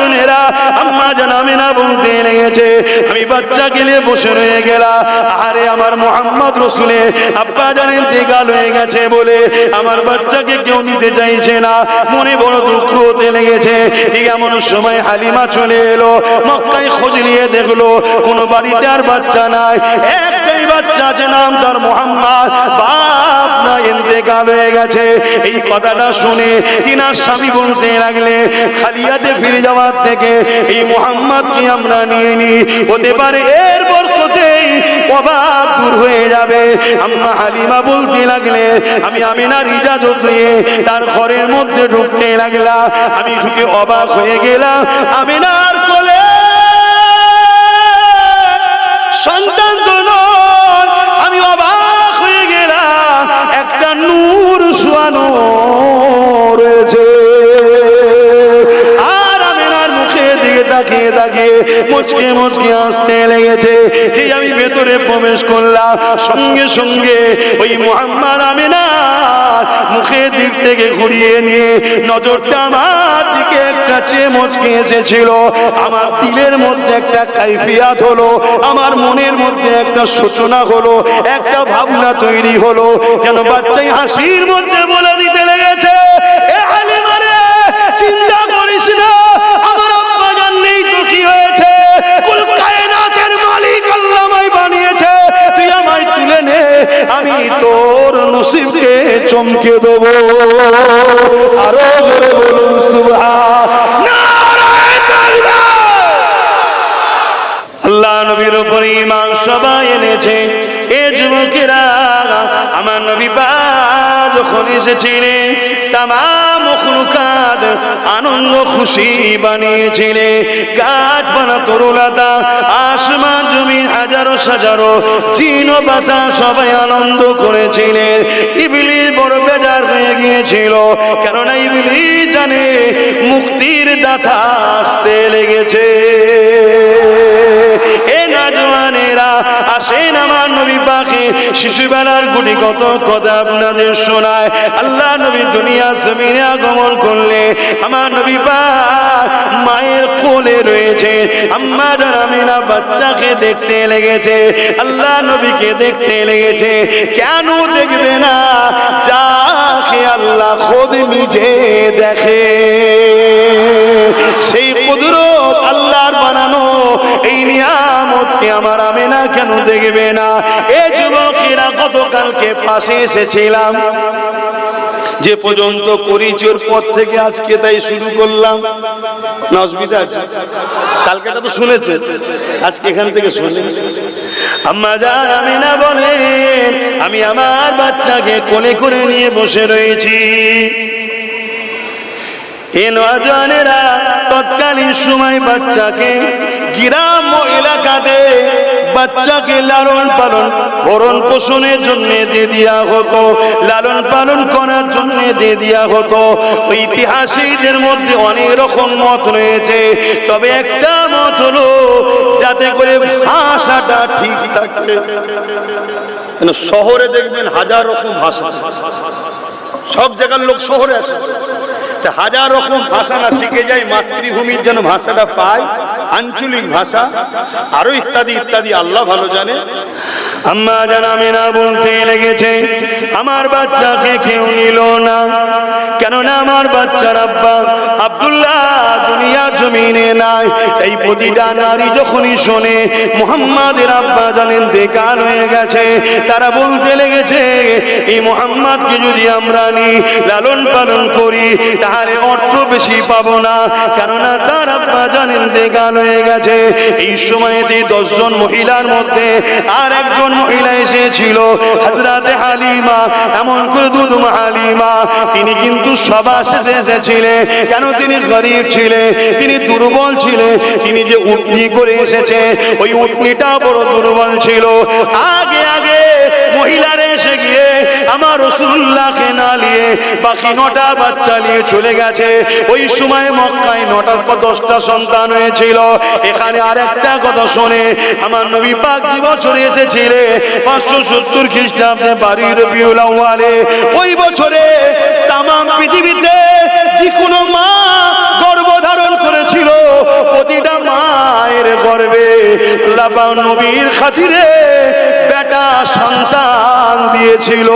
বোনেরা, আম্মা জান আমিনা বলতে লেগেছে, আমি বাচ্চা গেলে বসে রয়ে গেলাম। আরে আমার মুহাম্মদ রাসূলের আব্বা জান ইন্তেকাল হয়ে গেছে বলে আমার বাচ্চাকে কেউ নিতে চাইছে না, মনে বড় দুঃখ হতে লেগেছে। ঠিক এমন সময় হালিমা চলে এলো, মক্কায় খোঁজ নিয়ে দেখলো কোনো বাড়িতে আর বাচ্চা নাই, একটাই বাচ্চা আছে, নাম তার মুহাম্মদ, বাপ না ইন্তেকাল হয়ে গেছে। এই কথাটা শুনে তিনার স্বামী বলতে লাগলে, খালিয়াতে ফিরে যাওয়ার থেকে এই মুহাম্মদকে আমরা নিয়ে নি, হতে পারে এর বরকতেই অভাব দূর হয়ে যাবে। আম্মা হালিমা বলতে লাগলে, আমি আমিনার ইজাজত নিয়ে তার ঘরের মধ্যে ঢুকতে লাগলাম। আমি ঢুকে অবাক হয়ে গেলাম, আমিনার কোলে সন্তান তো নয়, আমি অবাক হয়ে গেলাম, একটা নূর শোয়ানো রয়েছে। আর আমিনার মুখের দিকে তাকিয়ে তাকিয়ে মুচকে মুচকে আসতে লেগেছে। যে আমি ভেতরে প্রবেশ করলাম, সঙ্গে সঙ্গে ওই মুহাম্মদ আমিনার মুখের দিক থেকে ঘুরিয়ে নিয়ে নজরটা আমার দিকে একটা চেয়ে মুচকে এসেছিল। আমার দিলের মধ্যে একটা কাইফিয়াত হলো, আমার মনের মধ্যে একটা সূচনা হলো, একটা ভাবনা তৈরি হলো, যেন বাচ্চাই হাসির মধ্যে বলে দিতে লেগেছে, এ হালিমা রে, চিন্তা করিস না, আমার আব্বা জান নেই তো কি হয়েছে, কুল কায়নাতের মালিক আল্লাহ আমায় বানিয়েছে, তুই আমায় তুলে নে, আমি তোর নসিবকে চমকে দেব। আরো জোরে বলুন সুবহানাল্লাহ। আল্লাহ নবীর উপর ঈমান সবাই এনেছে। এ যুবকেরা, আমার নবী পাক যখন এসেছিলেন তামাম মখলুকাত আনন্দ খুশি বানিয়েছিলেন। গাছপালা তরুলতা, আসমান জমিন হাজারো সাজারো জিন ও বাশা সবাই আনন্দ করেছিলেন। ইবলিস বড় বেজার হয়ে গিয়েছিল, কেননা ইবলিস জানে মুক্তির দাতা আসতে লেগেছে। এ নওজওয়ানেরা, আসেন আমার নবী পাকে শিশুবেলার গুণিগত কথা আপনাদের শোনায়। আল্লাহ নবী দুনিয়া জমিনে আগমন করলে আমার নবী পাক মায়ের কোলে রয়েছে। আম্মা জান আমিনা বাচ্চাকে দেখতে লেগেছে, আল্লাহ নবীকে দেখতে লেগেছে। কেন দেখবে না, যাকে আল্লাহ খোদ নিজে দেখে, সেই কুদরত আল্লাহর বানানো এই নিয়ামতকে আমার আমিনা কেন দেখবে না? এই যুবকেরা, গতকালকে পাশে এসেছিলাম, যে পর্যন্ত করেছি ওর পর থেকে আজকে তাই শুরু করলাম। না অসুবিধা আছে? কালকেটা তো শুনেছে, আজকে এখান থেকে শুনে। আম্মা জান আমিনা বলেন, আমি আমার বাচ্চাকে কোলে করে নিয়ে বসে রয়েছি। এ নওজওয়ানেরা, তৎকালীন সময় বাচ্চাকে গ্রাম্য এলাকাতে বাচ্চাকে লালন পালন ভরণ পোষণের জন্য দিয়ে দেওয়া হতো, লালন পালন করার জন্য দিয়ে দেওয়া হতো। ঐতিহাসিকদের মধ্যে অনেক রকম মত রয়েছে, তবে একটা মত হলো যাতে করে ভাষাটা ঠিক থাকে। শহরে দেখবেন হাজার রকম ভাষা, সব জায়গার লোক শহরে আসে, হাজার রকম ভাষা না শিখে যায়, মাতৃভূমির যেন ভাষাটা পায়, আঞ্চলিক ভাষা আরো ইত্যাদি ইত্যাদি, আল্লাহ ভালো জানে। আম্মা জান আমিনা বলতে লেগেছে, আমার বাচ্চাকে কেউ নিল না, কেননা আমার বাচ্চার আব্বা আব্দুল্লাহ দুনিয়া জমিনে নাই। এই প্রতিটা নারী যখনই শোনে মুহাম্মাদের আব্বা জান ইন্তেকাল হয়ে গেছে, তারা বলতে লেগেছে, এই মুহাম্মাদকে যদি আমরা নিই, লালন পালন করি, তাহলে অর্থ বেশি পাবো না, কেননা তার আব্বা জান ইন্তেকাল হয়ে গেছে। এই সময়তে 10 জন মহিলার মধ্যে আর একজন মহিলা এসেছিল, হযরতে হালিমা। এমন করে দুধমা হালিমা, তিনি কিন্তু সবার শেষে এসেছিলেন। কেন? তিনি গরীব ছিলেন, তিনি দুর্বল ছিলেন। তিনি যে উটনি করে এসেছে, ওই উটনিটা বড় দুর্বল ছিল। আগে আগে মহিলারা এসে গিয়ে আমার রাসূলুল্লাহকে না নিয়ে বাকি 9টা বাচ্চা নিয়ে চলে গেছে। ওই সময় মক্কায় 9টার পর 10টা সন্তান হয়েছিল। এখানে আরেকটা কথা শুনে, আমার নবী পাক যে বছরে এসেছিলেন 570 খ্রিস্টাব্দে 12 রবিউল আউয়ালে, ওই বছরে তামাম পৃথিবীতে যে কোনো মা গর্ভধারণ করেছিল আল্লাহ পাক নবীর খাতিরে বেটা সন্তান দিয়েছিল।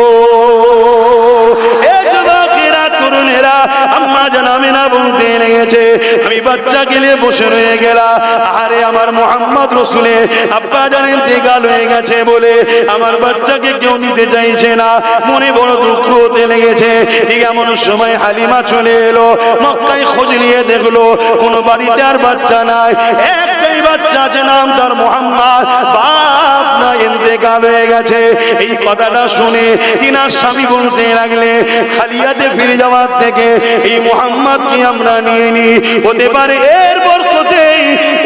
এই যুবকেরা তরুণেরা আম্মা জান আমিনা বলতে লেগেছে, আমি বাচ্চা গেলে বসে রয়ে গেলাম, আরে আমার মোহাম্মদ রসুলের আব্বা জান ইন্তেকাল হয়ে গেছে বলে আমার বাচ্চাকে কেউ নিতে চাইছে না, মনে বড় দুঃখ হতে লেগেছে। ঠিক এমন সময় হালিমা চলে এলো, মক্কায় খোঁজ নিয়ে দেখলো কোনো বাড়িতে আর বাচ্চা নাই, একটাই বাচ্চা আছে, নাম তার মোহাম্মদ, বাপ না ইন্তেকাল হয়ে গেছে। এই কথাটা শুনে তিনার স্বামী বলতে লাগলে, খালিয়াতে ফিরে যাওয়ার থেকে এই মোহাম্মদকে আমরা নিয়ে নি, হতে পারে এর বরকতেই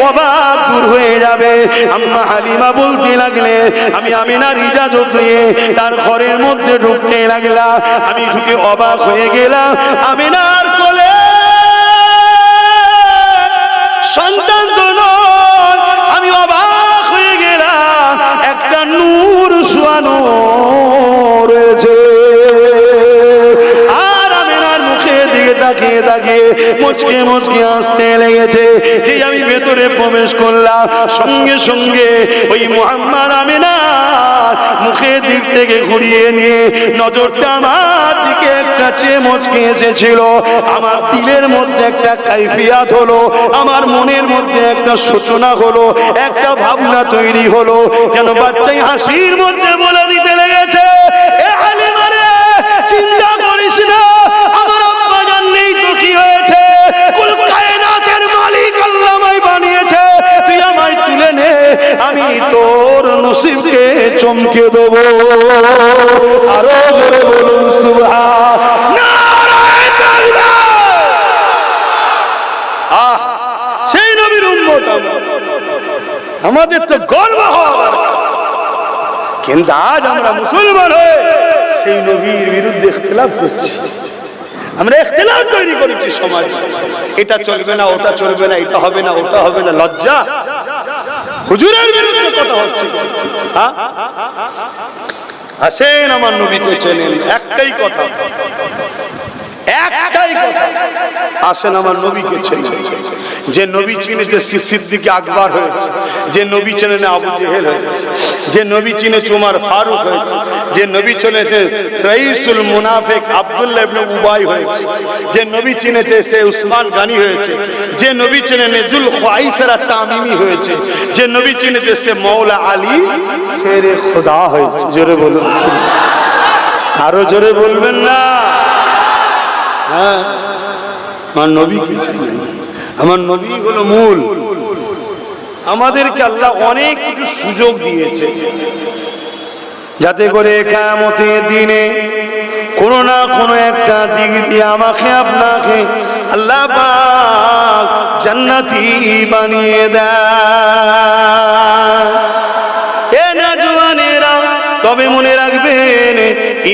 অভাব দূর হয়ে যাবে। আম্মা হালিমা বলতে লাগলে, আমি আমিনার ইজাজত নিয়ে তার ঘরের মধ্যে ঢুকতে লাগলাম, আমি ঢুকে অবাক হয়ে গেলাম, আমিনার কোলে সন্তান তো নয়, আমি অবাক হয়ে গেলাম, একটা নূর শোয়ানো রয়েছে। আর আমিনার মুখের দিকে তাকিয়ে তাকিয়ে মুচকে মুচকে আসতে লেগেছে। যে আমি ভেতরে প্রবেশ করলাম, সঙ্গে সঙ্গে ওই মুহাম্মদ আমিনার মুখের দিক থেকে ঘুরিয়ে নিয়ে নজরটা আমার দিকে একটা চেয়ে মুচকে এসেছিল। আমার দিলের মধ্যে একটা কাইফিয়াত হলো, আমার মনের মধ্যে একটা সূচনা হলো, একটা ভাবনা তৈরি হলো, যেন বাচ্চাই হাসির মধ্যে বলে দিতে লেগেছে, এ হালিমা রে, চিন্তা করিস না, আমার আব্বা জান নেই তো কি হয়েছে, কুল কায়নাতের মালিক আল্লাহ আমায় বানিয়েছে, তুই আমায় তুলে নে, আমি তোর নসিবকে চমকে দেব। আরো জোরে বলুন সুবহানাল্লাহ। সেই নবীর উম্মত আমাদের তো গর্ব হওয়ার, কিন্তু আজ আমরা মুসলমান হয়ে সেই নবীর বিরুদ্ধে ইখতিলাফ করছি, আমরা ইখতিলাফ তৈরি করেছি সমাজ, এটা চলবে না, ওটা চলবে না, এটা হবে না, ওটা হবে না, লজ্জা। হুজুরের বিরুদ্ধে কথা হচ্ছে, হ্যাঁ আসেন আমার নবীকে চেনেন, একটাই কথা, একটাই কথা, আসেন আমার নবীকে চেনেন। যে নবী চিনেছে সিদ্দিক আকবর হয়েছে, যে নবী চেনে আবু জেহেল হয়েছে, যে নবী চিনেছে উমর ফারুক হয়েছে, যে নবী চিনেছে রাইসুল মুনাফিক আব্দুল্লাহ ইবনে উবাই হয়েছে, যে নবী চিনেছে সে উসমান গানি হয়েছে, যে নবী চিনে জুল খুয়াইসরা তামিমি হয়েছে, যে নবী চিনেছে সে মৌলা আলী শেরে খোদা হয়েছে। জোরে বলুন, আরো জোরে বলবেন না? হ্যাঁ, আমার নবী কি চিনেন, আমার নবী হলো মূল। আমাদেরকে আল্লাহ অনেক কিছু সুযোগ দিয়েছে যাতে করে কিয়ামতের দিনে কোনো না কোনো একটা দিক দিয়ে আমাকে আপনাকে আল্লাহ পাক জান্নাতি বানিয়ে দেয়। এ নওজওয়ানেরা, তবে মনে রাখবেন,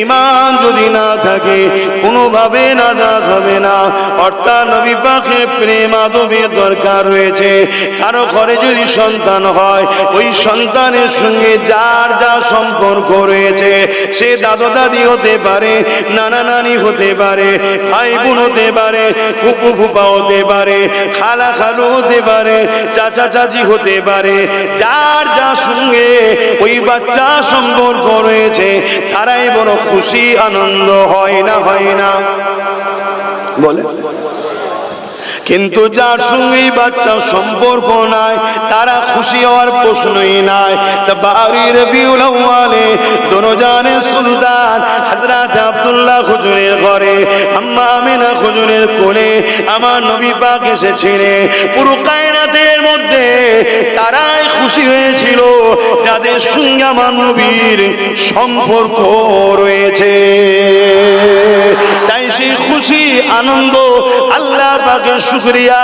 ঈমান যদি না থাকে কোনোভাবে নাজাত হবে না। অর্থাৎ নবী পাকের প্রেম আদবের দরকার রয়েছে। কারো ঘরে যদি সন্তান হয়, ওই সন্তানের সঙ্গে যার যা সম্পর্ক রয়েছে, সে দাদা দাদি হতে পারে, নানা নানি হতে পারে, ভাই বোন হতে পারে, ফুপু ফুপা হতে পারে, খালা খালু হতে পারে, চাচা চাচি হতে পারে, যার যা সঙ্গে ওই বাচ্চা সম্পর্ক রয়েছে, তারাই বড় খুশি আনন্দ হয় না, হয় না বলে। কিন্তু যার সঙ্গে বাচ্চা সম্পর্ক নাই, তারা খুশি হওয়ার প্রশ্নই নাই। তা বাড়ি রবিউল আউয়ালে দোনোজানের সুলতান হযরত আব্দুল্লাহ হুজুরের ঘরে আম্মা আমিনা হুজুরের কোলে আমার নবী পাক এসেছিলেন। পুরো কায়নাতের মধ্যে তারাই খুশি হয়েছিল যাদের সঙ্গে আমার নবীর সম্পর্ক রয়েছে। তাই সেই খুশি আনন্দ আল্লাহ পাকের শুকরিয়া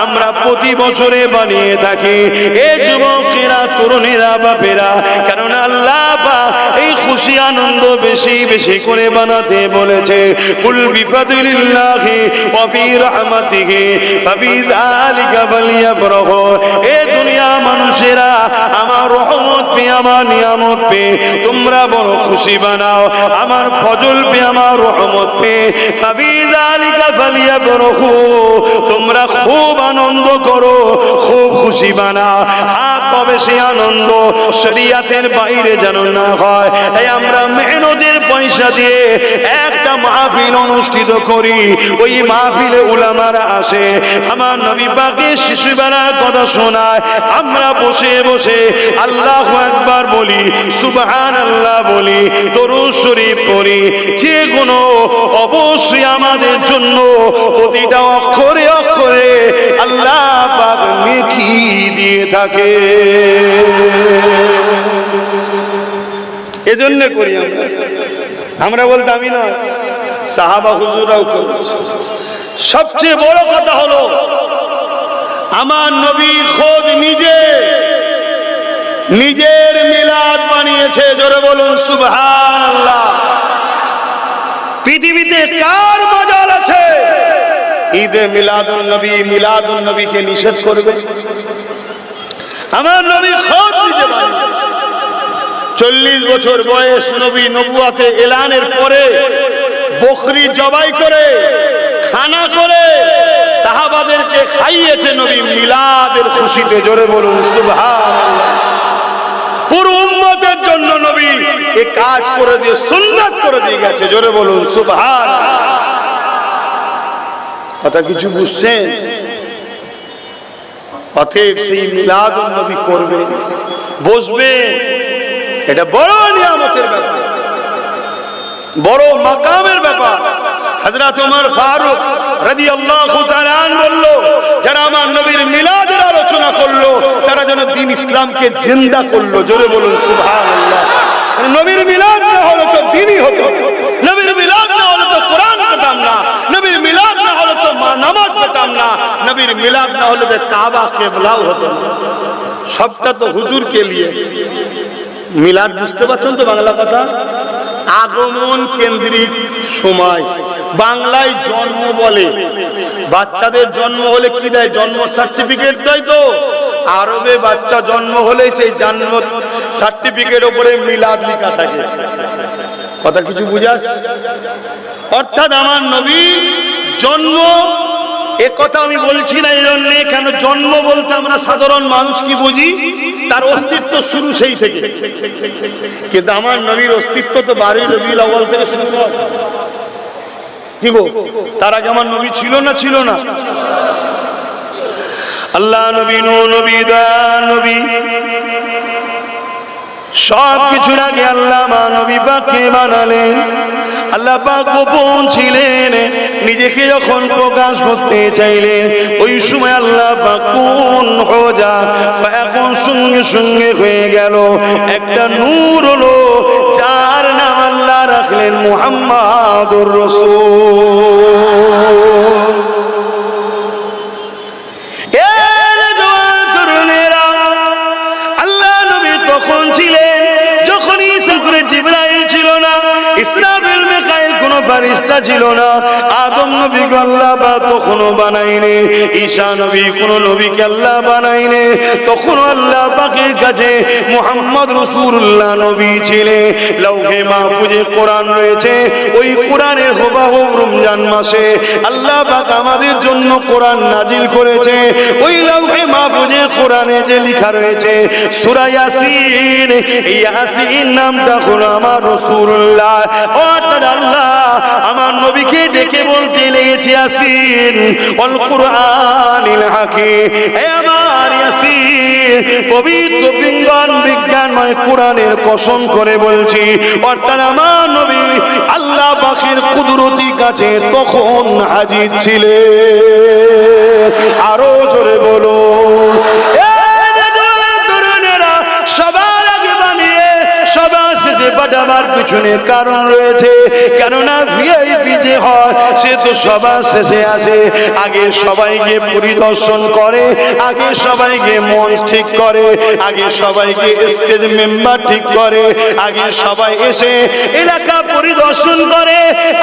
আমরা প্রতি বছরে বানিয়ে থাকি। এই যুবকেরা, তরুণেরা, বাপেরা, কারণ আল্লাহ পাক এই খুশি আনন্দ বেশি বেশি করে বানাতে বলেছে। কুল বিফাদিলিল্লাহি ওয়া বিরাহমাতিহি ফাবিযালিকা ফালইফরাহু। এই দুনিয়া মানুষ মানুষেরা আমার রহমত পেয়ে আমার নিয়ামত পেয়ে তোমরা বড় খুশি বানাও, আমার ফজল পেয়ে আমার রহমত পেয়ে ফাবিযালিকা ফালিয়াফরাহু, তোমরা খুব আনন্দ করো, খুব খুশি বানাও। তবে সে আনন্দ শরীয়তের বাইরে যেন না হয়। তাই আমরা মেহনতের পয়সা দিয়ে একটা মাহফিল অনুষ্ঠিত করি, ওই মাহফিলে উলামারা আসে, আমার নবী পাকের শিশুবেলার কথা শোনায়, আমরা বসে বসে আল্লাহু আকবার বলি, সুবহানাল্লাহ বলি, দরুদ শরীফ পড়ি। যে কোনো অবশ্যই আমাদের জন্য প্রতিটা অক্ষরে অক্ষরে আল্লাহ পাক নেকি দিয়ে থাকে। এজন্য করি আমরা বলতাম আমি না, সাহাবা হুজুরাও করেছে। সবচেয়ে বড় কথা হলো আমার নবী খোদ নিজের মিলাদ বানিয়েছে। জোরে বলুন সুবহানাল্লাহ। পৃথিবীতে কার মজাল আছে ঈদে মিলাদুন নবীকে নিষেধ করবে? আমার নবী খোদ নিজে বানিয়েছে। 40 বছর বয়স নবী নবুয়াতে এলানের পরে বকরি জবাই করে খানা করে সাহাবাদেরকে খাইয়েছে নবী মিলাদের খুশিতে। জোরে বলুন সুবহানাল্লাহ। পুরো উম্মতের জন্য নবী এই কাজ করে দিয়ে সুন্নাত করে দিয়ে গেছে। জোরে বলুন সুবহানাল্লাহ। কথা কিছু বুঝছেন? অতএব সেই মিলাদুন নবী করবে, বসবে, এটা বড় নিয়ামতের ব্যাপার, বড় মাকামের ব্যাপার। হযরত ওমর ফারুক রাদিয়াল্লাহু তাআলা আনহু বলল, যারা আমার নবীর মিলাদের আলোচনা করলো তারা যেন দ্বীন ইসলামকে জিন্দা করলো। জোরে বলুন সুবহানাল্লাহ। নবীর মিলাদ না হলে তো দ্বীনই হতো না, নবীর মিলাদ না হলে তো কোরআন পেতাম না, নবীর মিলাদ না হলে তো নামাজ পেতাম না, নবীর মিলাদ না হলে তো কাবা কিবলাও হতো না। সবটা তো হুজুরকে নিয়ে মিলাদ। বুঝতে পারছেন তো বাংলা কথা? আগমন কেন্দ্রিক সময়। বাংলায় জন্ম বলে, বাচ্চাদের জন্ম হলে কি দেয়? জন্ম সার্টিফিকেট দেয়। তো আরবে বাচ্চা জন্ম হলে সেই জন্ম সার্টিফিকেট উপরে মিলাদ লেখা থাকে। কথা কিছু বুঝাস? অর্থাৎ আমার নবী জন্ম, এ কথা আমি বলছি না এই জন্যে, কেন জন্ম বলতে আমরা সাধারণ মানুষ কি বুঝি? তার অস্তিত্ব শুরু সেই থেকে, কিন্তু আমার নবীর অস্তিত্ব তো 12 রবিউল আউয়াল থেকে শুরু হয়। কি গো, তার আগে আমার নবী ছিল না? ছিল না। আল্লাহ নবী, নবী, দয়ার নবী, সব কিছুর আগে আল্লাহ নবী পাককে বানালেন। আল্লাহ পাক গোপন ছিলেন, নিজেকে যখন প্রকাশ করতে চাইলেন ওই সময় আল্লাহ পাক কোন হোজা এখন সঙ্গে সঙ্গে হয়ে গেল একটা নূর হলো, যার নাম আল্লাহ রাখলেন মুহাম্মাদুর রাসূল। আল্লাহ নবী তখন ছিলেন যখন ঈসা করে জিবরাইল ছিল না, ইসরাফিল মিকাইল কোন ফেরেশতা ছিল না, আদম নবীকে আল্লাহ তখনও বানাইনি, ঈসা নবী কোন নবীকে আল্লাহ বানাইনি, তখন আল্লাহ পাকের কাছে মুহাম্মদ রাসূলুল্লাহ নবী ছিলেন। লৌহে মাহফুজে কোরআন রয়েছে, ওই কোরআনের হুবহু রমজান মাসে আল্লাহ পাক আমাদের জন্য কোরআন নাজিল করেছে। ওই লৌহে মাহফুজে কোরআনে যে লেখা রয়েছে সূরা ইয়াসিন, এই ইয়াসিন নামটা হলো আমার রাসূলুল্লাহ। অর্থাৎ আল্লাহ আমার নবীকে ডেকে বলতে লেগেছে ইয়াসিন ওয়াল কুরআনিল হাকীম, হে আমার ইয়াসিন, পবিত্র বিজ্ঞানময় কোরআনের কসম করে বলছি। অর্থাৎ আমার নবী আল্লাহ পাকের কুদরতি কাছে তখন হাজির ছিলেন। আরো জোরে বলো, সবার আগে বানিয়ে সবার শেষে পাঠাবার পিছনে কারণ রয়েছে, কেননা ভিআইপি যে হয় সে তো সবার শেষে আসে। আগে সবাইকে পরিদর্শন করে, আগে সবাইকে মঞ্চ ঠিক করে, আগে সবাইকে স্টেজ মেম্বার ঠিক করে, আগে সবাই এসে এলাকা পরিদর্শন করে,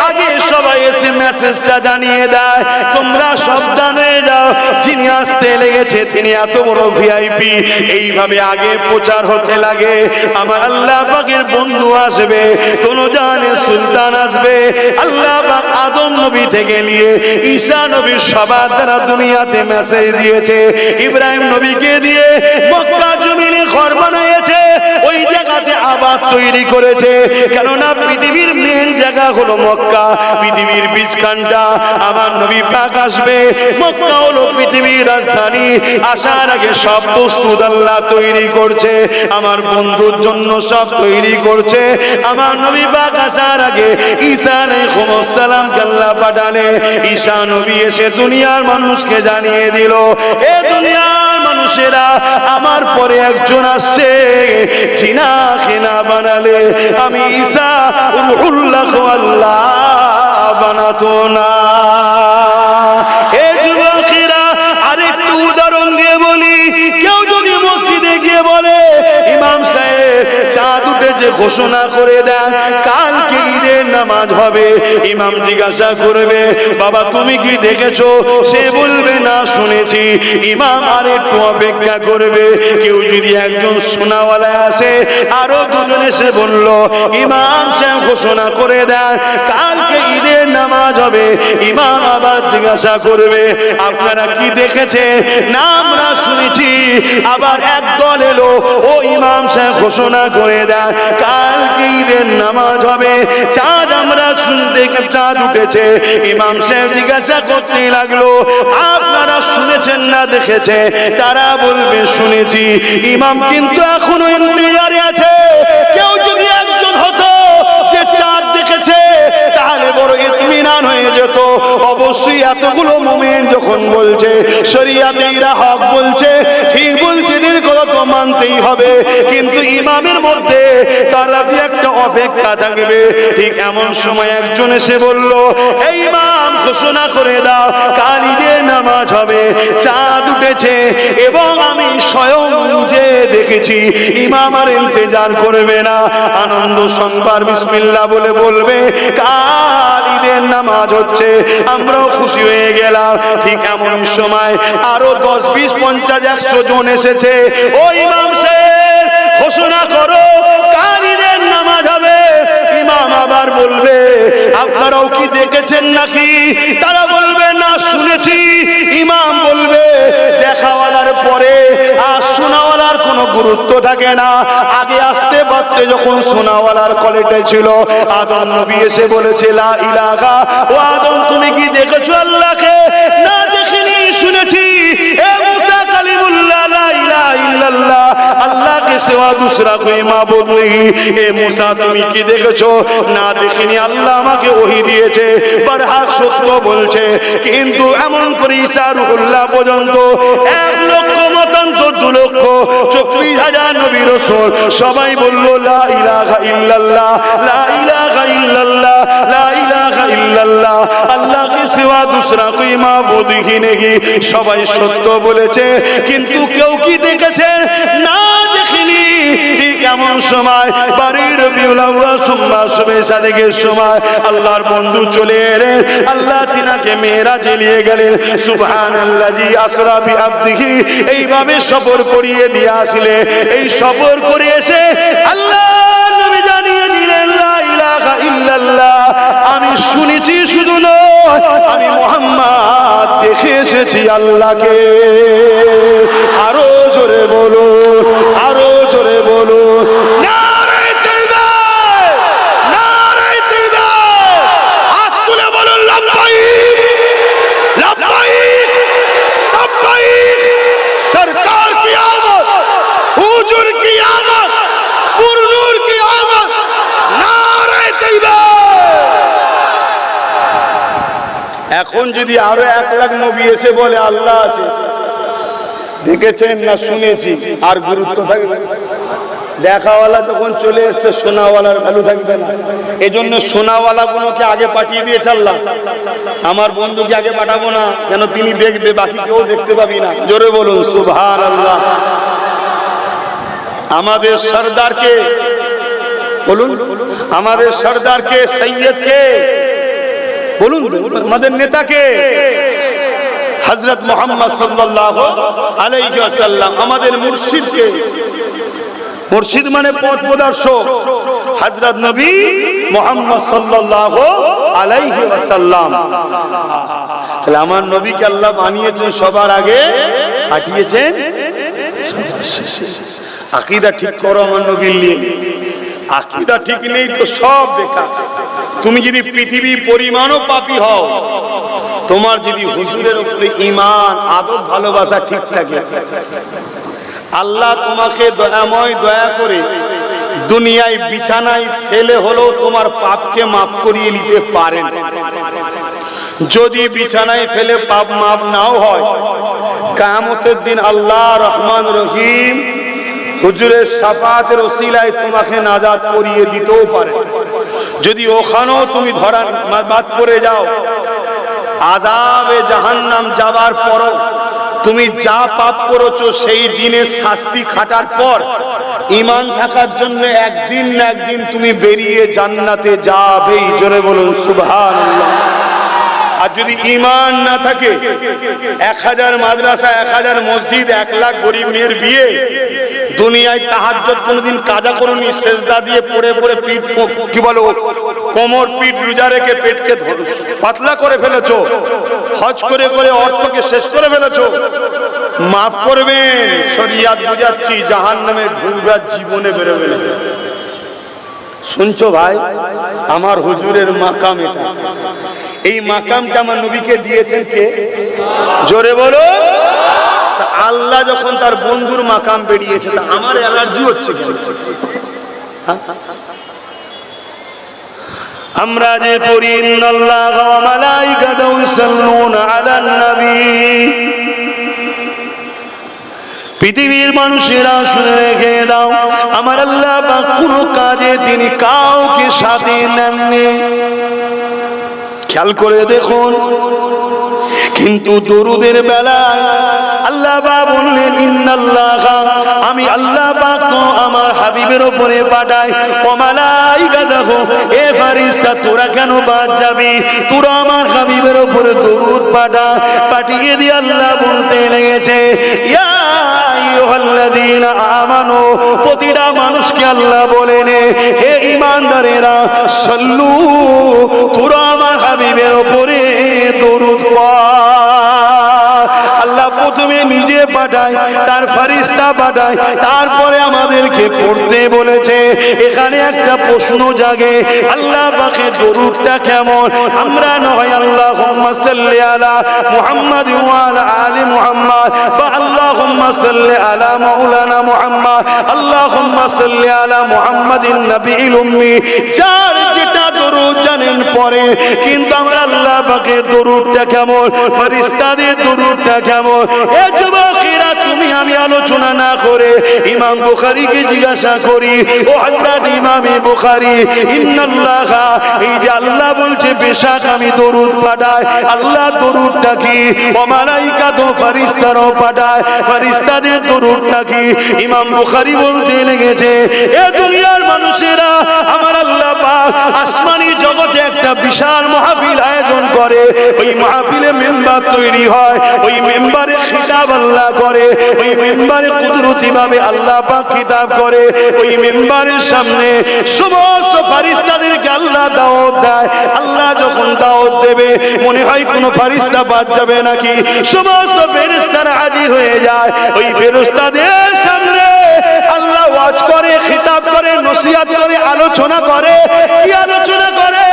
আগে সবাই এসে মেসেজটা জানিয়ে দেয় তোমরা সাবধান হয়ে যাও, যিনি আসতে লেগেছে, তিনি এত বড় ভিআইপি। এইভাবে আগে প্রচার হতে লাগে, আমার আল্লাহ পাকের বন্ধু আসবে, কোন জানে সুলতান আসবে। আল্লাহ পাক আদম নবী থেকে নিয়ে ঈসা নবীর সবার দ্বারা দুনিয়াতে মেসেজ দিয়েছে। ইব্রাহিম নবীকে দিয়ে মক্কা জমিনে ঘর বানিয়েছে, ওই জায়গাতে আবাদ তৈরি করেছে। কেননা পৃথিবীর মেন জায়গা হলো মক্কা, পৃথিবীর বীজখানটা। আমার নবী পাক আসবে, মক্কা হলো পৃথিবীর রাজধানী। আসার আগে সব প্রস্তুত আল্লাহ তৈরি করছে, আমার বন্ধুর জন্য সব তৈরি করছে। আমার নবী পাক আসার আগে ঈসা আলাইহিস সালামকে আল্লাহ পাঠালে, ঈসা নবী এসে দুনিয়ার মানুষকে জানিয়ে দিল, এ দুনিয়ার মানুষেরা, আমার পরে একজন আসছে, জিনা খেনা বানালে আমি ঈসা রূহুল্লাহ আল্লাহ বানাতো না। এ যুবকেরা, আরেকটু উদাহরণ দিয়ে বলি, কেউ যদি মসজিদে গিয়ে বলে ইমাম সাহেব চাঁদ উঠেছে ঘোষণা করে দেন, কালকে ঈদের নামাজ হবে, ইমাম জিজ্ঞাসা করবে, বাবা তুমি কি দেখেছো? সে বলবে না শুনেছি। ইমাম আর একটু অপেক্ষা করবে। কেউ যদি একজন সোনাওয়ালা আসে, আরো দুজন এসে বলল ইমাম সাহেব ঘোষণা করে দেন কালকে ঈদের নামাজ হবে, ইমাম আবার জিজ্ঞাসা করবে আপনারা কি দেখেছেন? না আমরা শুনেছি। আবার একদল এলো, ও ইমাম সাহেব ঘোষণা করে দেন কালকে ঈদের নামাজ হবে, চাঁদ আমরা শুনতে চাঁদ উঠেছে। ইমাম সাহেব জিজ্ঞাসা করতে লাগলো আপনারা শুনেছেন না দেখেছে? তারা বলবে শুনেছি। ইমাম কিন্তু এখনো ইন্তজারে আছে। কেউ যদি একজন হতো যে চাঁদ দেখেছে, তাহলে বড় ইতমিনান হয়ে যেত। অবশ্যই এতগুলো মুমিন যখন বলছে, শরীয়তে এরা হক বলছে, ঠিক বলছে, এদের কথা তো মানতেই হবে। কিন্তু ইমামের মধ্যে তার একটা অপেক্ষা থাকবে। ঠিক এমন সময় একজন এসে বলল, এই ইমাম ঘোষণা করে দাও কাল ঈদের নামাজ হবে, চাঁদ উঠেছে এবং আমি স্বয়ং নিজে দেখেছি। ইমাম আর ইন্তজার করবে না, আনন্দ সংবাদ বিসমিল্লাহ বলে বলবে কাল ঈদের নামাজ হচ্ছে। আমরাও খুশি হয়ে গেলাম। ঠিক এমন সময় আরো 10, 20, 50, 100 জন এসেছে। ও ইমাম সাহেব ঘোষণা করো কাল ঈদের নামাজ হবে। ইমাম আবার বলবে আপনারাও কি দেখেছেন নাকি? তারা বলবে না শুনেছি। ইমাম বলবে দেখাওয়ালার পরে আর শোনাওয়ালার কোনো গুরুত্ব থাকে না। আগে আসতে পারতে যখন শোনাওয়ালার কলেটে ছিল, আদম নবী এসে বলেছে লা ইলাহা, ও আদম তুমি কি দেখেছো আল্লাহকে? না দেখিনি, শুনেছি। এ মুসা কালিমুল্লাহ লা ইলাহা ইল্লাল্লাহ, আল্লাহ के सिवा दूसरा कोई माबूद नहीं। ए मूसा তুমি কি দেখেছো? না দেখিনি, আল্লাহ আমাকে ওহী দিয়েছে। বরহাক সত্য বলছে। কিন্তু এমন করে ঈসা রূহুল্লাহ পর্যন্ত 1 লক্ষ মতান্তর 2 লক্ষ 24,000 নবী রাসূল সবাই বলল লা ইলাহা ইল্লাল্লাহ, লা ইলাহা ইল্লাল্লাহ, লা ইলাহা ইল্লাল্লাহ, আল্লাহ के सिवा दूसरा कोई माबूद ही नहीं। সবাই সত্য বলেছে, কিন্তু কেউ কি দেখেছে? না দেখিনি। কেমন সময় বাড়ির রবিউল আউয়াল সুম্মা সাদেকের সময় আল্লাহর বন্ধু চলে এলেন। আল্লাহ তিনাকে মেরাজে নিয়ে গেলেন। সুবহানাল্লাযী আসরা বিআবদিহি, এইভাবে সফর করিয়ে দিয়ে আসলে। এই সফর করে এসে আল্লাহ নবী জানিয়ে দিলেন লা ইলাহা ইল্লাল্লাহ, আমি শুনেছি শুধু নয়, আমি মুহাম্মদ দেখে এসেছি আল্লাহকে। আরো জোরে বলো, আরো জোরে বলো, নারে তাকবীর, নারে তাকবীর, হাত তুলে বলুন লব্বাইক, লব্বাইক, লব্বাইক। সরকার কি আমত, হুজুর কি আমত, পুরনুর কি আমত, নারে তাকবীর। এখন যদি আরো 1 লাখ নবী এসে বলে আল্লাহ আছে, দেখেছেন না শুনেছি, আর গুরুত্ব থাকবে? দেখাওয়ালা যখন চলে এসছে, সোনাওয়ালার ভ্যালু থাকবে না। এজন্য সোনাওয়ালা গুলোকে আগে পাঠিয়ে দিয়েছে আল্লাহ। আমার বন্ধুকে আগে পাঠাবো না, যেন তিনি দেখবে, বাকি কেউ দেখতে পাবি না। জোরে বলুন সুবহানাল্লাহ। আমাদের সরদারকে বলুন, আমাদের সরদারকে, সৈয়দকে বলুন, আমাদের নেতাকে, হযরত মুহাম্মদ সাল্লাল্লাহু আলাইহি ওয়াসাল্লাম আমাদের মুর্শিদকে, মুর্শিদ মানে পথ প্রদর্শক, হযরত নবী মুহাম্মদ সাল্লাল্লাহু আলাইহি ওয়াসাল্লাম। তাহলে আমার নবীকে আল্লাহ বানিয়েছেন সবার আগে, পাঠিয়েছেন সবার শেষে। আকীদা ঠিক করো আমার নবীর নিয়ে, আকীদা ঠিক নেই তো সব বেকার। তুমি যদি পৃথিবী পরিমাণও পাপী হও, তোমার যদি হুজুরের উপরে ঈমান আদব ভালোবাসা ঠিক থাকে, আল্লাহ তোমাকে দয়াময় দয়া করে দুনিয়ায় বিছানায় ফেলে হলেও তোমার পাপকে মাফ করিয়ে নিতে পারেন। যদি বিছানায় ফেলে পাপ মাফ নাও হয়, কিয়ামতের দিন আল্লাহ রহমান রহিম হুজুরের শাফাআতের ওসিলায় তোমাকে নাজাত করিয়ে দিতেও পারে। যদি ওখানেও তুমি ধরা বাদ পড়ে যাও, আযাবে জাহান্নাম যাবার পরও তুমি যা পাপ করেছো সেই দিনের শাস্তি খাটার পর ঈমান থাকার জন্য একদিন না একদিন তুমি বেরিয়ে জান্নাতে যাবেই। জোরে বলুন সুবহানাল্লাহ। আর যদি ঈমান না থাকে, 1000 মাদ্রাসা, 1000 মসজিদ, 1 লাখ গরিব মেয়ের বিয়ে, দুনিয়ায় তাহাজ্জুদ কোনোদিন কাজা করোনি, সেজদা দিয়ে পড়ে পড়ে পিঠ কি বলো কোমর পিঠ রোজা রেখে পেটকে পাতলা করে ফেলেছো, হজ করে করে অর্থকে শেষ করে ফেলেছো, মাফ করবেন। শরিয়াত বুঝাচ্ছি, জাহান্নামে ঢুকবার জীবনে বেরোবে না। শুনছো ভাই, আমার হুজুরের মাকাম এটা। এই মাকামটা আমার নবীকে দিয়েছেন কে? জোরে বলো। আল্লাহ যখন তার বন্ধুর মাকাম বেরিয়েছে, তা আমার অ্যালার্জি হচ্ছে কেন? আমরা যে পড়ি ইন্নাল্লাহা ওয়া মালাইকাতাহু ইউসাল্লুনা আলান নবী, পৃথিবীর মানুষেরা শুনে রেখে দাও, আমার আল্লাহ পাক কোনো কাজে তিনি কাউকে সাথে নেননি। খেয়াল করে দেখুন। কিন্তু দরুদের বেলায় আল্লাহ পাক বললেন ইন্নাল্লাহা, আমি আল্লাহ পাক তো আমার হাবিবের উপরে পাঠাই, ও মালাইকাতাহু, এ ফেরেশতা তোরা কেন বাদ যাবি, তোরা আমার হাবিবের উপরে দরুদ পাঠা। পাঠিয়ে দিয়ে আল্লাহ বলতে লেগেছে ইয়া আইয়ুহাল্লাযীনা আমানু, প্রতিটা মানুষকে আল্লাহ বলেন হে ঈমানদারেরা, সাল্লু, তোরা আমার হাবিবের উপরে দরুদ পড়। আল্লাহ প্রথমে নিজে পাঠায়, তার ফেরেশতা পাঠায়, তারপরে আমাদেরকে পড়তে বলেছে। এখানে একটা প্রশ্ন জাগে, আল্লাহ পাকের দরুদটা কেমন? আমরা নয় আল্লাহুম্মা সাল্লি আলা মুহাম্মাদ ওয়া আলা আলি মুহাম্মাদ, বা আল্লাহুম্মা সাল্লি আলা মাওলানা মুহাম্মাদ, আল্লাহুম্মা সাল্লি আলা মুহাম্মাদিন নবিয়্যিল উম্মি, যার যেটা দরুদ জানেন পড়ে। কিন্তু আমরা আল্লাহ পাকের দরুদটা কেমন, ফেরেশতাদের দরুদটা কেমন? এ যুবকেরা, তুমি আমি আলোচনা না করে ইমাম বুখারীকে জিজ্ঞাসা করি, ও হযরত ইমামে বুখারী, ইন্নাল্লাহা, এই যে আল্লাহ বলছে বেশক আমি দরুদ পাঠাই, আল্লাহ দরুদটা কি? ও মালাইকাতু, ফেরেশতারাও পাঠায়, ফেরেশতাদের দরুদটা কি? ইমাম বুখারী বলতে লেগেছে এ দুনিয়ার মানুষেরা, আমার আল্লাহ পাক আসমানি জগতে একটা বিশাল মাহফিল আয়োজন করে। ওই মাহফিলে মেম্বার তৈরি হয়, ওই মেম্বারে খিতাব আল্লাহ করে, ওই মেম্বারে কুদরতি ভাবে আল্লাহ পাক খিতাব করে। ওই মেম্বারের সামনে সমস্ত ফেরেশতাদেরকে আল্লাহ দাওয়াত দেয়। আল্লাহ যখন দাওয়াত দেবে, মনে হয় কোনো ফেরেশতা বাদ যাবে নাকি? সমস্ত ফেরেশতারা হাজির হয়ে যায়। ওই ফেরেশতাদের সামনে আল্লাহ ওয়াজ করে, খিতাব করে, নসিহত করে, আলোচনা করে। কি আলোচনা করে?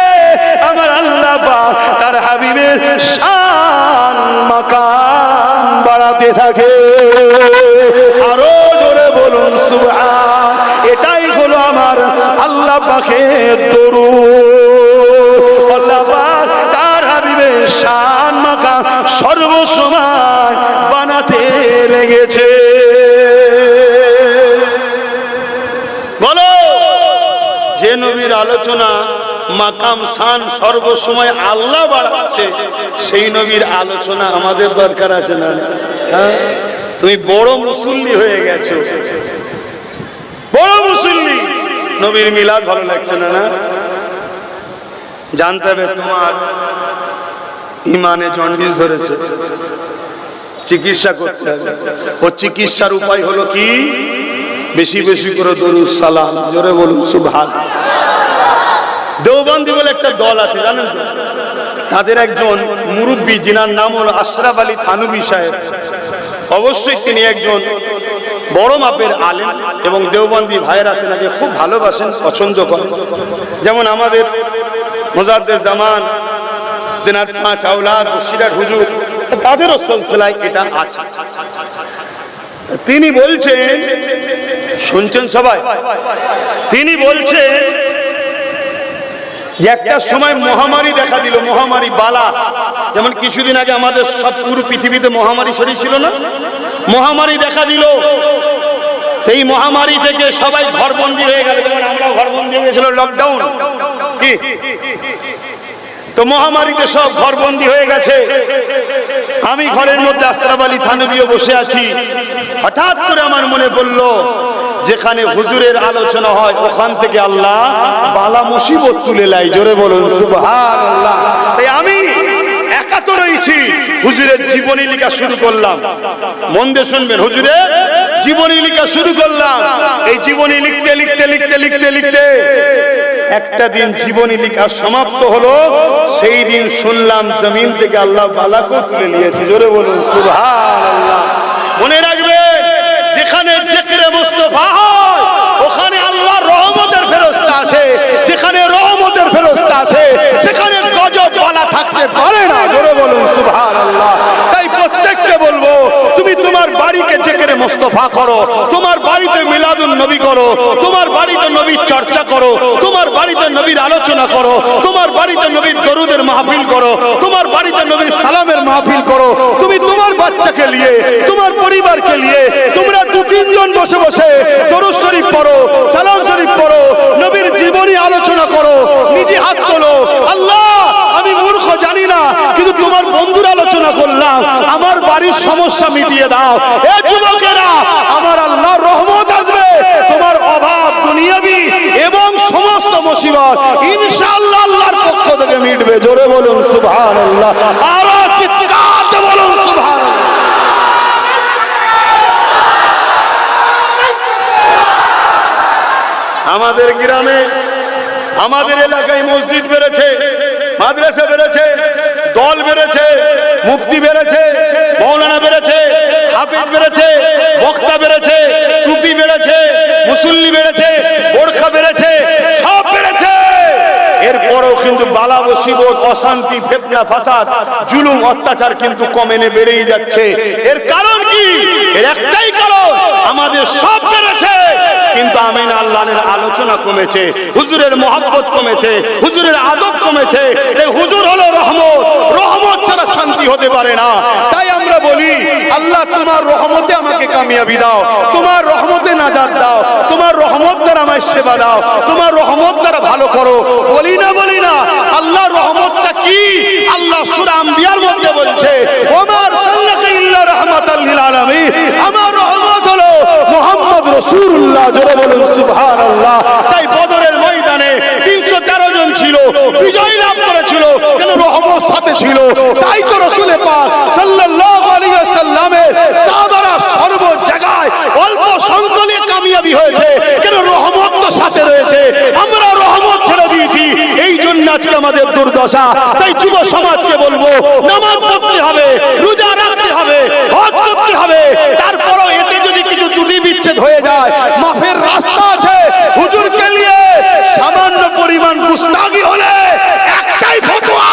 আমার আল্লাহ পাক তার হাবিবের শান মাকাম বাড়াতে থাকে। আরো জোরে বলুন সুবহান। এটাই হলো আমার আল্লাহ পাকের দরুদ। আল্লাহ পাক তার হাবিবের শান মাকাম সর্বসময় বানাতে লেগেছে। বলো, যে নবীর আলোচনা মাকাম শান সর্বসময় আল্লাহ বাড়াচ্ছে, সেই নবীর আলোচনা আমাদের দরকার আছে না? তুমি বড় মুসল্লি হয়ে গেছো, বড় মুসল্লি, নবীর মিলাদ ভালো লাগছে না? না, জানতে হবে তোমার ইমানে জন্ডিস ধরেছে। চিকিৎসা করতে হবে। ও চিকিৎসার উপায় হলো কি? বেশি বেশি করে দরুদ সালাম, জোরে বলুন সুবহানাল্লাহ। দেওবন্দি বলে একটা দল আছে জানেন তো, তাদের একজন মুরব্বী যিনার নাম হলো আশরাফ আলী থানভী সাহেব। অবশ্যই তিনি একজন বড় মাপের আলেম এবং দেওবন্দি ভাইয়েরা তেনাকে খুব ভালোবাসেন, পছন্দ করেন। যেমন আমাদের মুজাদ্দেদ জামান, তেনার 5 আওলাদ বসিরহাট হুজুর, তাদেরও সিলসিলায় এটা আছে। তিনি বলছেন, শুনছেন সবাই, তিনি বলছেন যে একটা সময় মহামারী দেখা দিল, মহামারী বালা। যেমন কিছুদিন আগে আমাদের সব পুরো পৃথিবীতে মহামারী ছড়িয়ে ছিল না, মহামারী দেখা দিল। এই মহামারী থেকে সবাই ঘরবন্দি হয়ে গেল, যেমন আমরাও ঘরবন্দি হয়ে গেছিল, লকডাউন কি। তো মহামারীতে সব ঘরবন্দি হয়ে গেছে। আমি ঘরের মধ্যে আশরাফ আলী থানভীও বসে আছি। হঠাৎ করে আমার মনে পড়ল, যেখানে হুজুরের আলোচনা হয় ওখান থেকে আল্লাহ বালা মুসিবত তুলে লাই, জোরে বলুন সুবহানাল্লাহ। তাই আমি একা তো রয়েছি, হুজুরের জীবনী লেখা শুরু করলাম। মন দিয়ে শুনবেন, হুজুরের জীবনী লেখা শুরু করলাম। এই জীবনী লিখতে লিখতে লিখতে লিখতে লিখতে একটা দিন জীবনী লেখা সমাপ্ত হলো। সেই দিন শুনলাম জমিন থেকে আল্লাহ বালাকে তুলে নিয়েছে, জোরে বলুন সুবহানাল্লাহ। মনে রাখবেন, যেখানে জিকরে মুস্তাফা হয় ওখানে আল্লাহর রহমতের ফেরেশতা আছে। যেখানে রহমতের ফেরেশতা আছে সেখানে গজব বালা থাকতে পারে না, জোরে বলুন সুবহানাল্লাহ। তাই প্রত্যেককে বলবো, তুমি তোমার বাড়িকে জিকরে মুস্তাফা করো, তোমার বাড়িতে মিলাদুন নবী করো, তোমার বাড়িতে নবীর চর্চা করো, তোমার বাড়িতে নবীর আলোচনা করো, তোমার বাড়িতে নবীর দরুদের মাহফিল করো, তোমার বাড়িতে নবীর সালামের মাহফিল করো। তুমি তোমার বাচ্চাকে নিয়ে, তোমার পরিবারকে নিয়ে তোমরা 2-3 জন বসে বসে দরুদ শরীফ পড়ো, সালাম শরীফ পড়ো, নবীর জীবনী আলোচনা করো। নিজে হাত তোলো, আল্লাহ আমি মূর্খ জানি না, কিন্তু তোমার বন্ধুর আলোচনা করলাম, আমার বাড়ির সমস্যা মিটিয়ে দাও। এ যুবকেরা, আমার আল্লাহর রহমত আসবে, তোমার অভাব দুনিয়াবি এবং সমস্ত মুসিবত ইনশাআল্লাহ আল্লাহর পক্ষ থেকে মিটবে, জোরে বলুন সুবহানাল্লাহ। আরো চিৎকার দিয়ে বলুন সুবহানাল্লাহ। আমাদের গ্রামে, আমাদের এলাকায় মসজিদ বেড়েছে, মাদ্রাসা বেড়েছে, দল বেড়েছে, মুফতি বেড়েছে, মৌলানা বেড়েছে, হাফেজ বেড়েছে, বক্তা বেড়েছে, টুপি বেড়েছে, মুসল্লি বেড়েছে, বোরখা বেড়েছে, সব বেড়েছে। এরপরও কিন্তু বালা মুসিবত, অশান্তি, ফিতনা, ফাসাদ, জুলুম, অত্যাচার কিন্তু কমেনে বেড়েই যাচ্ছে। এর কারণ কি? এর একটাই কারণ, আমাদের সব বেড়েছে কিন্তু আমিন আল্লাহর আলোচনা কমেছে, হুজুরের মহব্বত কমেছে, হুজুরের আদব কমেছে। এই হুজুর হলো রহমত, রহমত ছাড়া শান্তি হতে পারে না। তাই আমরা বলি, আল্লাহ তোমার রহমতে আমাকে কামিয়াবি দাও, তোমার রহমতে নাজাত দাও, তোমার রহমত দ্বারা আমায় সেবা দাও, তোমার রহমত দ্বারা ভালো করো। বলি না আল্লাহর রহমতটা কি? আল্লাহ সূরা আম্বিয়ার মধ্যে বলছে, ওমা আরসালনাকা ইল্লা রাহমাতাল লিল আলামিন। আমার রহমত হলো মুহাম্মদ রাসূলুল্লাহ, জোরে বলুন সুবহানাল্লাহ। তাই বদরের ময়দানে 313 জন ছিল, বিজয় লাভ করেছিল, কেন? রহমত সাথে ছিল। তাই তো রাসূল পাক সাল্লাল্লাহু আলাইহি ওয়াসাল্লামের সাহাবারা সর্ব জায়গায় অল্প সংখ্যকে কামিয়াবি হয়েছে, কেন? রহমত তো সাথে রয়েছে। আমরা রহমত ছেড়ে দিয়েছি, এই জন্য আজকে আমাদের দুর্দশা। তাই যুব সমাজকে বলবো, নামাজ পড়তে হবে, রোজা রাখতে হবে, হজ করতে হবে। তারপরও এতে যদি কিছু ত্রুটি বিচ্ছেদ হয়ে যায়, মাফের রাস্তা আছে। হুজুরকে নিয়ে সামান্য পরিমাণ গুস্তাখি হলে একটাই ফতোয়া,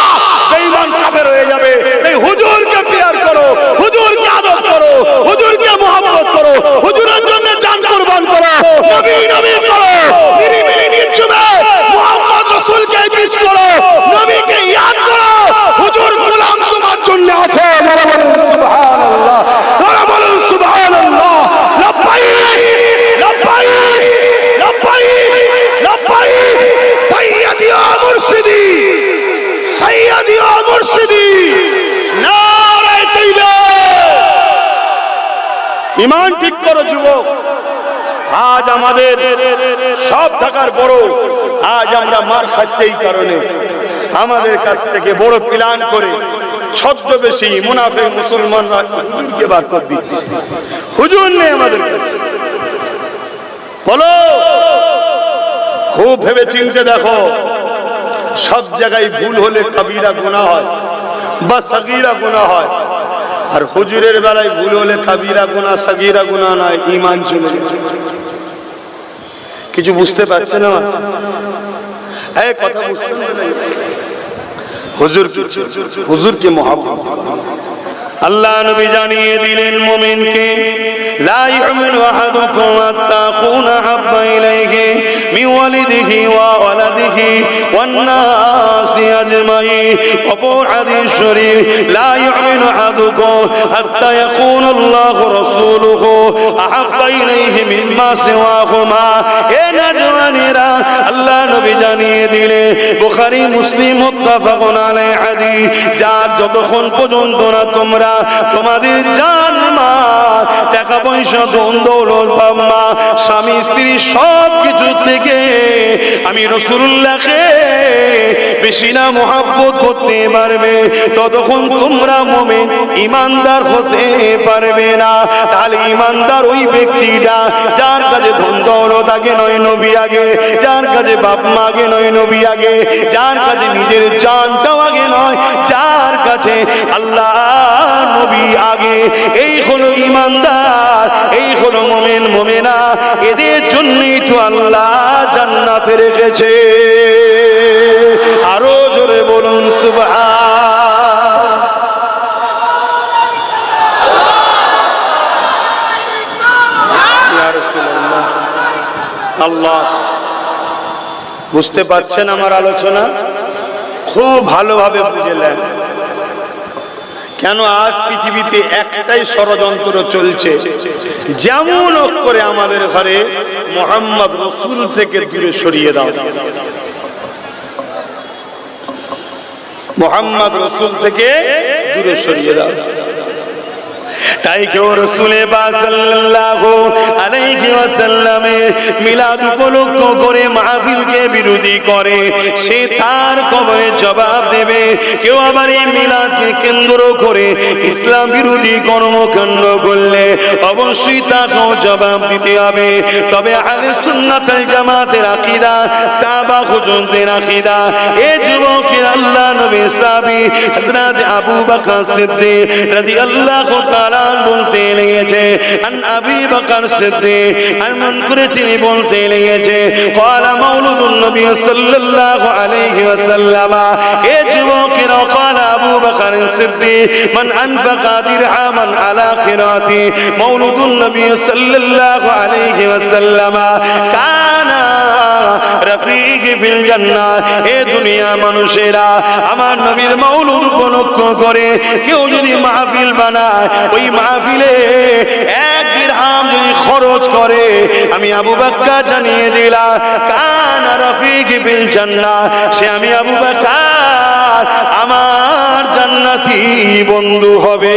বেঈমান কাফের হয়ে যাবে। এই হুজুরকে প্যার করো, হুজুরকে আদব করো, হুজুরকে মহব্বত করো, হুজুরের জন্য জান কুরবান করো, নবী নবী করো, নিরিবিলি নির্জনে মুহাম্মদ রাসূলকে মিস করো, নবীকে ইয়াদ করো। হুজুর গোলাম তোমার জন্য আছে, যারা বলুন সুবহানাল্লাহ, যারা বলুন সুবহানাল্লাহ। লাব্বাইক লাব্বাইক লাব্বাইক লাব্বাইক সাইয়্যিদি ওয়া মুরশিদি, সাইয়্যিদি ওয়া মুরশিদি, নারায়ে তাকবীর। ঈমান ঠিক করো যুবক। আজ আমাদের সব থাকার বড়, আজ আমরা মার খাচ্ছি এই কারণে। আমাদের কাছ থেকে বড় প্ল্যান করে ছদ্মবেশী মুনাফিক মুসলমানরা হুজুরকে বার করে দিচ্ছে, হুজুর নেই আমাদের কাছে। বলো, খুব ভেবে চিন্তে দেখো, সব জায়গায় ভুল হলে কবিরা গুনাহ হয় বা সগীরা গুনাহ হয়, আর হুজুরের বেলায় ভুল হলে কবিরা গুনাহ সগীরা গুনাহ নয়, ঈমান চলে যায়। কিছু বুঝতে পারছে না? এই কথা বুঝতে না, হুজুরকে মহব্বত করো। আল্লাহ নবী জানিয়ে দিলেন মুমিনকে, লা ইউমিনু আহাদুকুম হাত্তা আকুনা হাব্বা ইলাইহি মিন ওয়ালিদিহি ওয়া ওয়ালাদিহি ওয়ান নাসি আজমাইন। অপর হাদিস শরীফ, লা ইউমিনু আহাদুকুম হাত্তা ইয়াকুনা আল্লাহু রাসূলুহু আহাব্বা ইলাইহি মিম্মা সিওয়াহুমা। এ নওজওয়ানেরা, আল্লাহ নবী জানিয়ে দিলেন, বুখারী মুসলিম মুত্তাফাকুন আলাইহি হাদিস, যার যতক্ষণ পর্যন্ত না তোমরা তোমাদের জান মাল টাকা পয়সা ধন দৌলত বাবা স্বামী স্ত্রী সব কিছু থেকে আমি রাসূলুল্লাহকে বেশি না মহব্বত করতে পারবে, ততক্ষণ তোমরা মুমিন ঈমানদার হতে পারবে না। তাহলে ঈমানদার ওই ব্যক্তিটা যার কাছে ধন দৌলত আগে নয়, নবী আগে, যার কাছে বাপ মা আগে নয়, নবী আগে, যার কাছে নিজের জানটাও আগে নয়, যার কাছে আল্লাহ নবী আগে। এই হলো ঈমানদার, এই হলো মুমিন মুমিনা। এদের জন্যই তো আল্লাহ জান্নাতে রেখেছে। আরো জোরে বলুন সুবহান। ইয়া রাসূলুল্লাহ, আল্লাহ বুঝতে পারছেন আমার আলোচনা? খুব ভালোভাবে বুঝলেন। কেন আজ পৃথিবীতে একটাই ষড়যন্ত্র চলছে, যেমন করে আমাদের ঘরে মুহাম্মদ রাসূল থেকে দূরে সরিয়ে দাও, মুহাম্মদ রাসূল থেকে দূরে সরিয়ে দাও। তাই কেউ রাসূল পাক সাল্লাল্লাহু আলাইহি ওয়াসাল্লামের মিলাদ উপলক্ষ করে মাহফিলকে বিরোধী করে, সে তার কবরে জবাব দেবে। কেউ আবার এই মিলাদকে কেন্দ্র করে ইসলাম বিরোধী কর্মকাণ্ড করলে অবশ্যই তাকেও জবাব দিতে হবে। তবে আহলে সুন্নাত ওয়াল জামাতের আকীদা, সাহাবা হুজুরদের আকীদা, এই যুবকের আল্লাহ নবী সাহাবী হযরত আবু বকর সিদ্দিক রাদিয়াল্লাহু তাআলা বলতে লেগেছে, আন আবি বকর সিদ্দিক এমন করে তিনি বলতে লেগেছে, ক্বালা মাওলুদুন নবী সাল্লাল্লাহু আলাইহি ওয়াসাল্লাম। এ যুবকেরা, ক্বালা আবু বকর সিদ্দিক মান আনফাকা দিরহামান আলা কিরাতি মাওলুদুন নবী সাল্লাল্লাহু আলাইহি ওয়াসাল্লাম কানা রফিক ফিল জান্নাহ। এ দুনিয়া মানুষেরা, আমার নবীর মাওলুদ উপলক্ষ করে কেউ যদি মাহফিল বানায়, ওই মাহফিলে 1 দিরহাম যদি খরচ করে, আমি আবু বকর জানিয়ে দিলাম, কানা রফিক ফিল জান্নাহ, সে আমি আবু বকর আমার জান্নাতি বন্ধু হবে।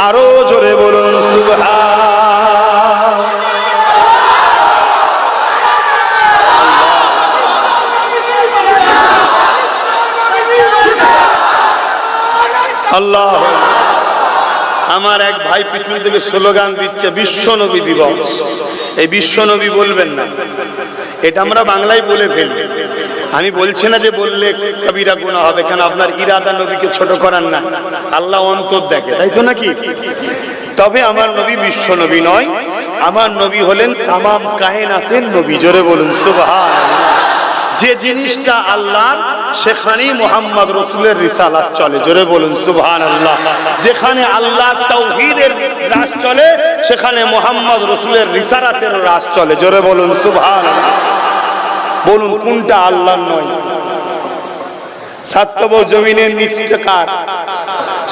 আরো জোরে বলুন সুবহান। আল্লাহ। আমার এক ভাই পিছন থেকে স্লোগান দিচ্ছে বিশ্ব নবী দিবস। এই বিশ্ব নবী বলবেন না, এটা আমরা বাংলায় বলে ফেলি। আমি বলছি না যে বললে কবিরা গুনাহ হবে, কেন আপনার ইরাদা নবীকে ছোট করার না, আল্লাহ অন্তর দেখে, তাই তো নাকি? তবে আমার নবী বিশ্ব নবী নয়, আমার নবী হলেন তামাম কায়নাতের নবী। জোরে বলুন সুবহানাল্লাহ। যে জিনিসটা আল্লাহর, সেখানেই মুহাম্মদ রাসূলের রিসালাত চলে। জোরে বলুন সুবহানাল্লাহ। যেখানে আল্লাহর তাওহীদের রাজ চলে, সেখানে মুহাম্মদ রাসূলের রিসালাতের রাজ চলে। জোরে বলুন সুবহানাল্লাহ। বলুন কোনটা আল্লাহর নয়? সাত কবর জমিনের নিচটা কার?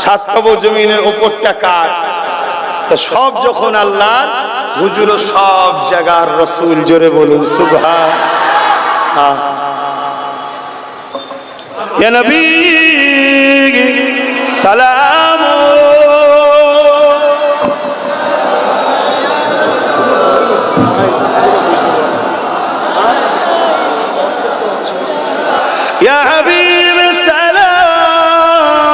সাত কবর জমিনের উপরটা কার? তো সব যখন আল্লাহর, হুজুরও সব জায়গার রাসূল। জোরে বলুন সুবহানাল্লাহ। ইয়া নবী সালাম, ইয়া হাবিব সালাম,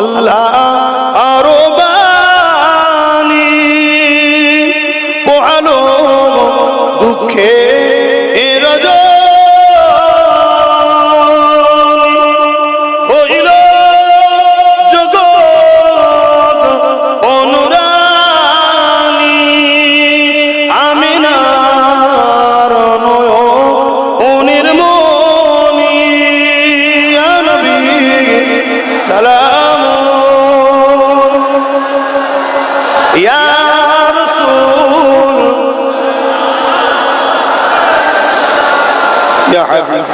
আল্লাহ আরো বাণী পোহালো দুঃখে يا حبيب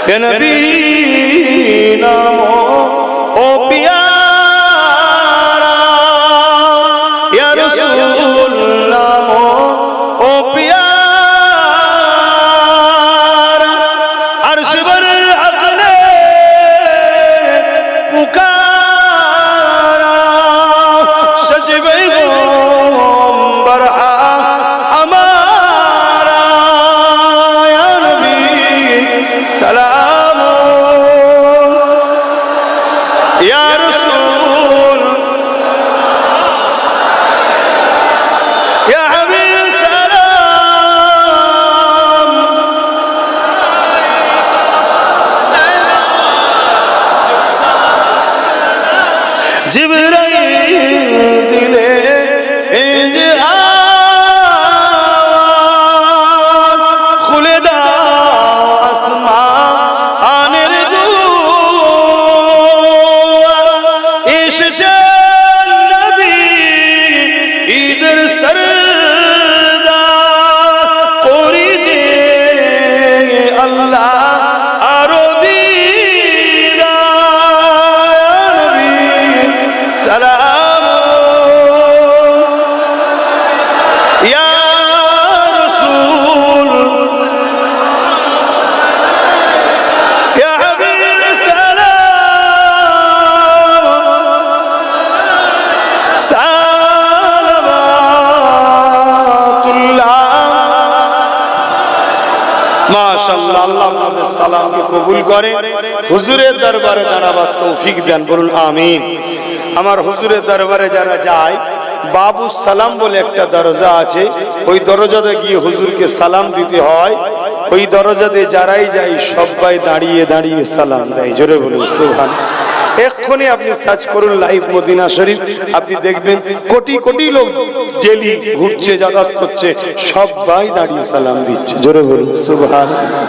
يا نبي نامو او پیارا يا رسول نامو او پیارا عرش بر حق نے پکارا জিবরাইল দিলে খুলে দাও আসমানের দুয়ার এসেছেন নবী ঈদের সরদার করিতে আল্লাহ আরো سلام يا رسول يا حبيب سلام صلوات الله মাশাআল্লাহ আল্লাহ আপনাদের সালামকে কবুল করে হুজুরের দরবারে দাঁড়াবার তৌফিক দেন বলুন আমিন। আমার হুজুরের দরবারে যারা যায় বাবু সালাম বলে একটা দরজা আছে, ওই দরজাতে গিয়ে হুজুরকে সালাম দিতে হয়। ওই দরজাতে যারাই যায় সবাই দাঁড়িয়ে দাঁড়িয়ে সালাম দেয়। জোরে বলুন সুবহানাল্লাহ। এক্ষুনি আপনি সার্চ করুন লাইভ মদিনা শরীফ, আপনি দেখবেন কোটি কোটি লোক ডেলি ঘুরছে যাতায়াত করছে, সবাই দাঁড়িয়ে সালাম দিচ্ছে। জোরে বলুন সুবহানাল্লাহ।